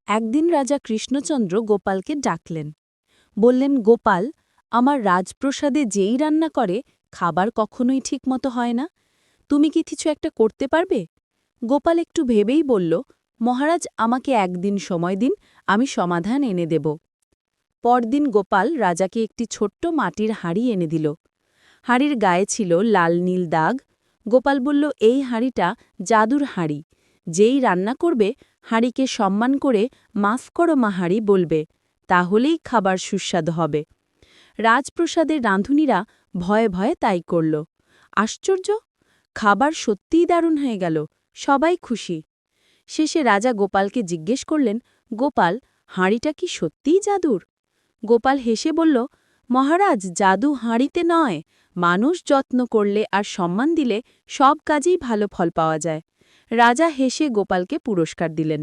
একদিন রাজা কৃষ্ণচন্দ্র গোপালকে ডাকলেন। বললেন, গোপাল, আমার রাজপ্রসাদে যেই রান্না করে খাবার কখনোই ঠিকমতো হয় না। তুমি কি কিছু একটা করতে পারবে? গোপাল একটু ভেবেই বলল, মহারাজ, আমাকে একদিন সময় দিন, আমি সমাধান এনে দেব। পরদিন গোপাল রাজাকে একটি ছোট্ট মাটির হাঁড়ি এনে দিল। হাঁড়ির গায়ে ছিল লাল নীল দাগ। গোপাল বলল, এই হাঁড়িটা জাদুর হাঁড়ি। যেই রান্না করবে হাঁড়িকে সম্মান করে মাফ করো মা হাঁড়ি বলবে, তাহলেই খাবার সুস্বাদু হবে। রাজপ্রসাদের রাঁধুনিরা ভয়ে ভয়ে তাই করল। আশ্চর্য! খাবার সত্যিই দারুণ হয়ে গেল, সবাই খুশি। শেষে রাজা গোপালকে জিজ্ঞেস করলেন, গোপাল, হাঁড়িটা কি সত্যিই জাদুর? গোপাল হেসে বলল, মহারাজ, জাদু হাঁড়িতে নয়, মানুষ যত্ন করলে আর সম্মান দিলে সব কাজেই ভালো ফল পাওয়া যায়। রাজা হেসে গোপালকে পুরস্কার দিলেন।